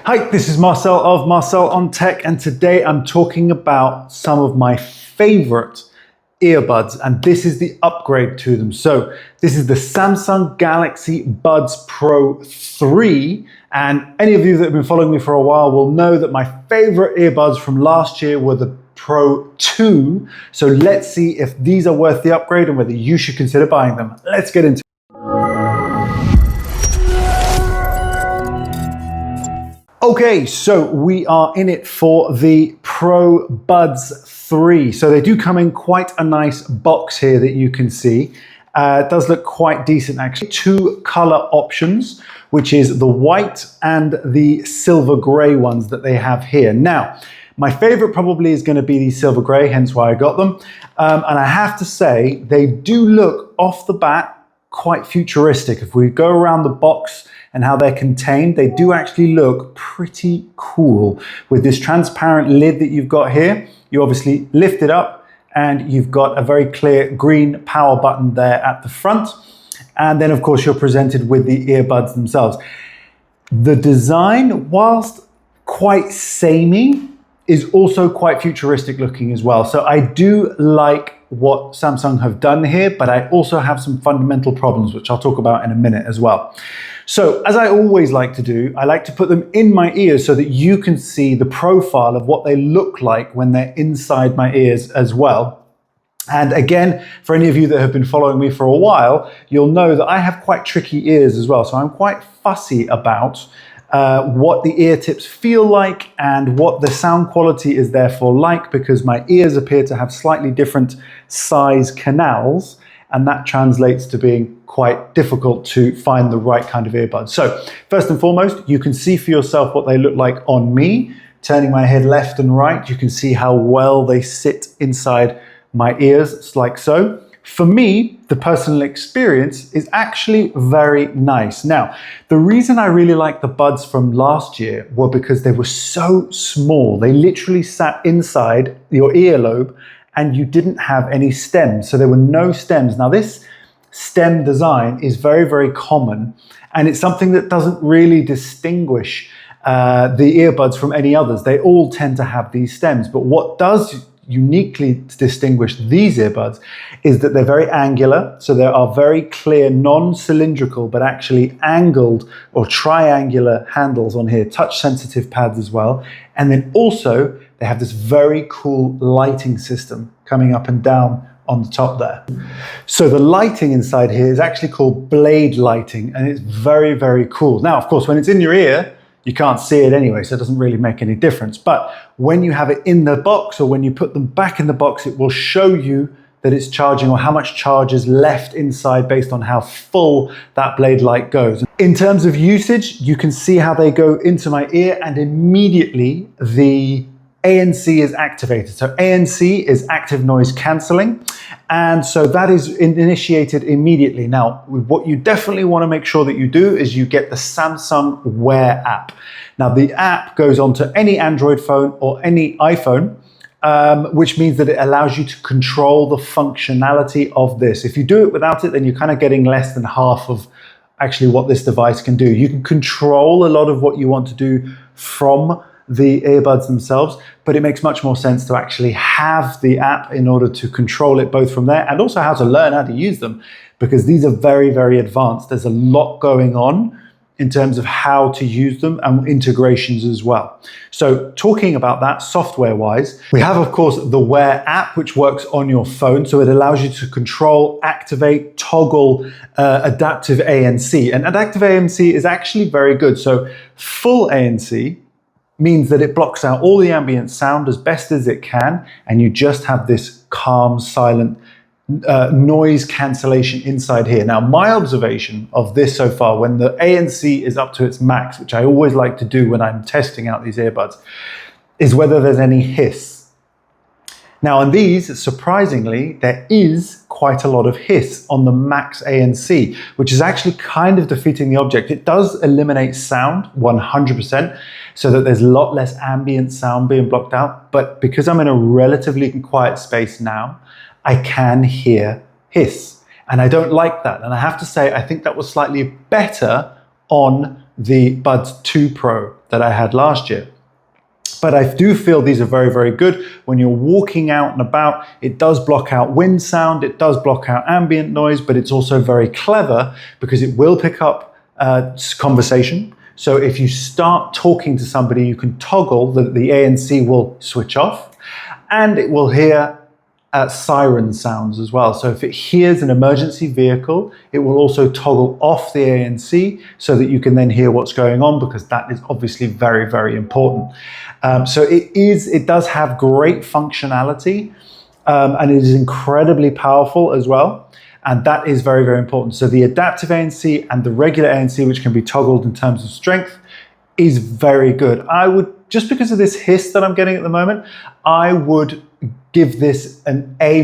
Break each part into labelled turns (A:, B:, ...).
A: Hi, this is Marcel of Marcel on Tech, and today I'm talking about some of my favorite earbuds, and this is the upgrade to them. So this is the Samsung Galaxy Buds Pro 3, and any of you that have been following me for a while will know that my favorite earbuds from last year were the Pro 2. So let's see if these are worth the upgrade and whether you should consider buying them. Let's get into it. Okay, so we are in it for the Pro Buds 3. So they do come in quite a nice box here that you can see. It does look quite decent actually. Two color options, which is the white and the silver gray ones that they have here. Now, my favorite probably is going to be the silver gray, hence why I got them. And I have to say, they do look off the bat quite futuristic. If we go around the box and how they're contained, they do actually look pretty cool. With this transparent lid that you've got here, you obviously lift it up and you've got a very clear green power button there at the front. And then of course you're presented with the earbuds themselves. The design, whilst quite samey, is also quite futuristic looking as well. So I do like what Samsung have done here, but I also have some fundamental problems, which I'll talk about in a minute as well. So as I always like to do, I like to put them in my ears so that you can see the profile of what they look like when they're inside my ears as well. And again, for any of you that have been following me for a while, you'll know that I have quite tricky ears as well. So I'm quite fussy about what the ear tips feel like and what the sound quality is therefore like, because my ears appear to have slightly different size canals, and that translates to being quite difficult to find the right kind of earbuds. So first and foremost, you can see for yourself what they look like on me. Turning my head left and right, you can see how well they sit inside my ears. It's like so. For me, the personal experience is actually very nice. Now, the reason I really like the Buds from last year were because they were so small. They literally sat inside your earlobe and you didn't have any stems. So there were no stems. Now this stem design is very, very common, and it's something that doesn't really distinguish the earbuds from any others. They all tend to have these stems, but what does uniquely distinguish these earbuds is that they're very angular. So there are very clear non-cylindrical but actually angled or triangular handles on here, touch sensitive pads as well. And then also they have this very cool lighting system coming up and down on the top there. So the lighting inside here is actually called blade lighting, and it's very, very cool. Now, of course, when it's in your ear, you can't see it anyway, so it doesn't really make any difference. But when you have it in the box or when you put them back in the box, it will show you that it's charging or how much charge is left inside based on how full that blade light goes. In terms of usage, you can see how they go into my ear and immediately the ANC is activated. So ANC is active noise cancelling. And so that is initiated immediately. Now, what you definitely want to make sure that you do is you get the Samsung Wear app. Now, the app goes onto any Android phone or any iPhone, which means that it allows you to control the functionality of this. If you do it without it, then you're kind of getting less than half of actually what this device can do. You can control a lot of what you want to do from the earbuds themselves, but it makes much more sense to actually have the app in order to control it both from there and also how to learn how to use them, because these are very, very advanced. There's a lot going on in terms of how to use them and integrations as well. So talking about that software-wise, we have, of course, the Wear app, which works on your phone. So it allows you to control, activate, toggle adaptive ANC. And adaptive ANC is actually very good. So full ANC means that it blocks out all the ambient sound as best as it can, and you just have this calm, silent noise cancellation inside here. Now, my observation of this so far, when the ANC is up to its max, which I always like to do when I'm testing out these earbuds, is whether there's any hiss. Now on these, surprisingly, there is quite a lot of hiss on the max ANC, which is actually kind of defeating the object. It does eliminate sound 100%, so that there's a lot less ambient sound being blocked out. But because I'm in a relatively quiet space now, I can hear hiss. And I don't like that. And I have to say, I think that was slightly better on the Buds 2 Pro that I had last year. But I do feel these are very, very good when you're walking out and about. It does block out wind sound, it does block out ambient noise, but it's also very clever because it will pick up conversation. So if you start talking to somebody, you can toggle the ANC will switch off, and it will hear siren sounds as well. So if it hears an emergency vehicle, it will also toggle off the ANC so that you can then hear what's going on, because that is obviously very, very important. So it does have great functionality, and it is incredibly powerful as well. And that is very, very important. So the adaptive ANC and the regular ANC, which can be toggled in terms of strength, is very good. I would, just because of this hiss that I'm getting at the moment, I would give this an A-,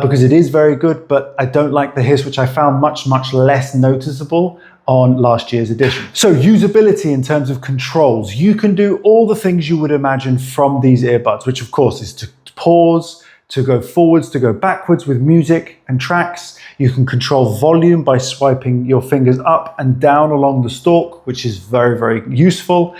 A: because it is very good, but I don't like the hiss, which I found much, much less noticeable on last year's edition. So usability in terms of controls, you can do all the things you would imagine from these earbuds, which of course is to pause, to go forwards, to go backwards with music and tracks. You can control volume by swiping your fingers up and down along the stalk, which is very, very useful.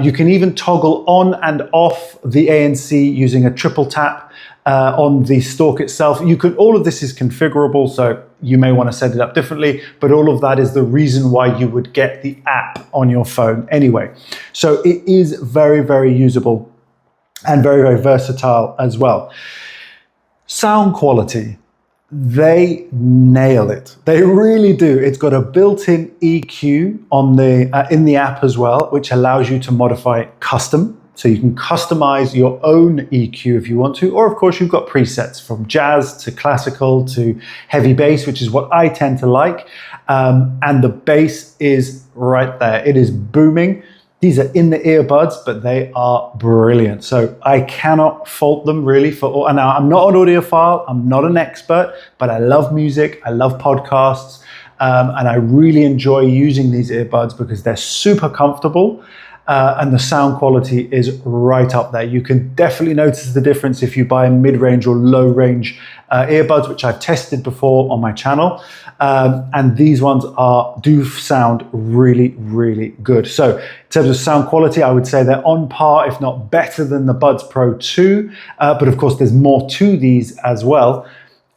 A: You can even toggle on and off the ANC using a triple tap on the stalk itself. All of this is configurable, so you may want to set it up differently, but all of that is the reason why you would get the app on your phone anyway. So it is very, very usable and very, very versatile as well. Sound quality, they nail it. They really do. It's got a built-in EQ on in the app as well, which allows you to modify custom. So you can customize your own EQ if you want to, or of course you've got presets from jazz to classical to heavy bass, which is what I tend to like. And the bass is right there. It is booming. These are in the earbuds, but they are brilliant. So I cannot fault them really for, and now I'm not an audiophile, I'm not an expert, but I love music, I love podcasts, and I really enjoy using these earbuds because they're super comfortable. And the sound quality is right up there. You can definitely notice the difference if you buy mid-range or low-range earbuds, which I've tested before on my channel. And these ones do sound really, really good. So in terms of sound quality, I would say they're on par, if not better than the Buds Pro 2. But of course, there's more to these as well.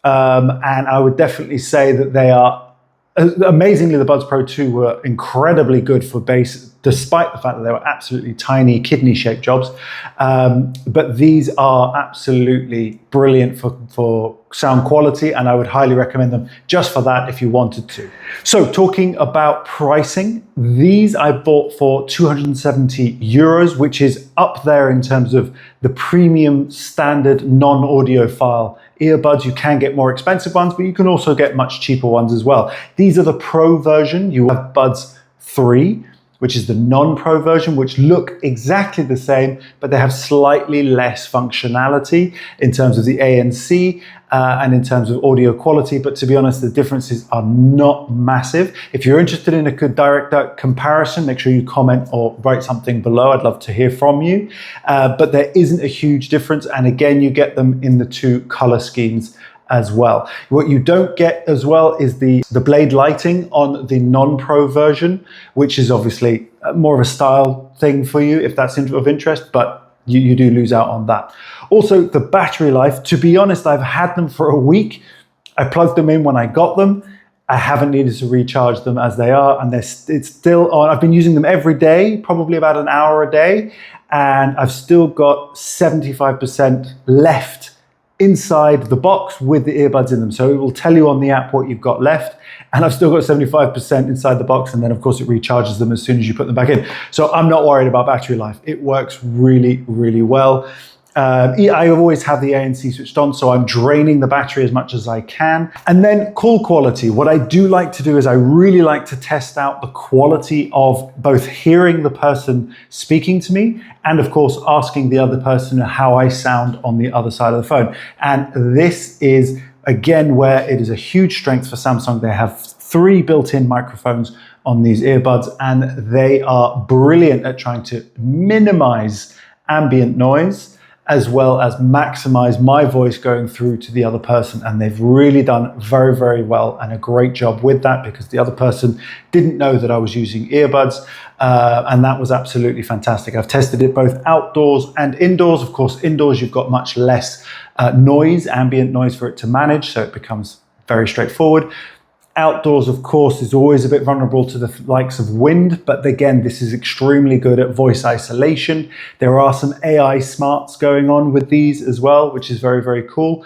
A: And I would definitely say that they are, amazingly, the Buds Pro 2 were incredibly good for bass, despite the fact that they were absolutely tiny kidney-shaped jobs. But these are absolutely brilliant for sound quality, and I would highly recommend them just for that if you wanted to. So talking about pricing, these I bought for 270 euros, which is up there in terms of the premium standard non-audiophile earbuds. You can get more expensive ones, but you can also get much cheaper ones as well. These are the Pro version. You have Buds 3, which is the non-Pro version, which look exactly the same, but they have slightly less functionality in terms of the ANC and in terms of audio quality. But to be honest, the differences are not massive. If you're interested in a good direct comparison, make sure you comment or write something below. I'd love to hear from you. But there isn't a huge difference. And again, you get them in the two color schemes as well. What you don't get as well is the blade lighting on the non-Pro version, which is obviously more of a style thing for you if that's of interest, but you do lose out on that. Also, the battery life, to be honest, I've had them for a week. I plugged them in when I got them. I haven't needed to recharge them as they are, and it's still on. I've been using them every day, probably about an hour a day, and I've still got 75% left inside the box with the earbuds in them. So it will tell you on the app what you've got left. And I've still got 75% inside the box. And then of course it recharges them as soon as you put them back in. So I'm not worried about battery life. It works really, really well. I always have the ANC switched on, so I'm draining the battery as much as I can. And then call quality. What I do like to do is I really like to test out the quality of both hearing the person speaking to me and of course asking the other person how I sound on the other side of the phone. And this is again where it is a huge strength for Samsung. They have 3 built-in microphones on these earbuds, and they are brilliant at trying to minimize ambient noise as well as maximize my voice going through to the other person. And they've really done very, very well and a great job with that, because the other person didn't know that I was using earbuds. And that was absolutely fantastic. I've tested it both outdoors and indoors. Of course, indoors, you've got much less noise, ambient noise for it to manage. So it becomes very straightforward. Outdoors, of course, is always a bit vulnerable to the likes of wind, but again, this is extremely good at voice isolation. There are some AI smarts going on with these as well, which is very, very cool.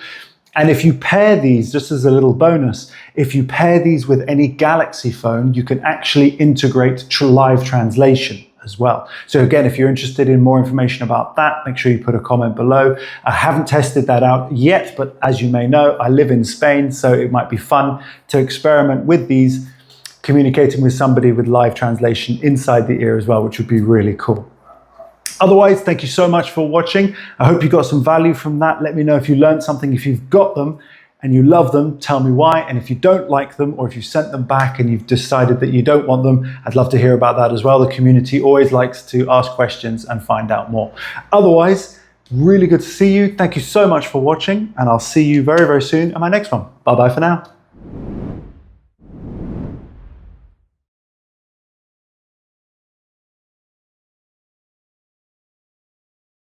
A: And if you pair these, just as a little bonus, if you pair these with any Galaxy phone, you can actually integrate live translation as well. So again, if you're interested in more information about that, make sure you put a comment below. I haven't tested that out yet, but as you may know, I live in Spain, so it might be fun to experiment with these, communicating with somebody with live translation inside the ear as well, which would be really cool. Otherwise, thank you so much for watching. I hope you got some value from that. Let me know if you learned something. If you've got them and you love them, tell me why. And if you don't like them, or if you sent them back and you've decided that you don't want them, I'd love to hear about that as well. The community always likes to ask questions and find out more. Otherwise, really good to see you. Thank you so much for watching, and I'll see you very, very soon in my next one. Bye-bye for now.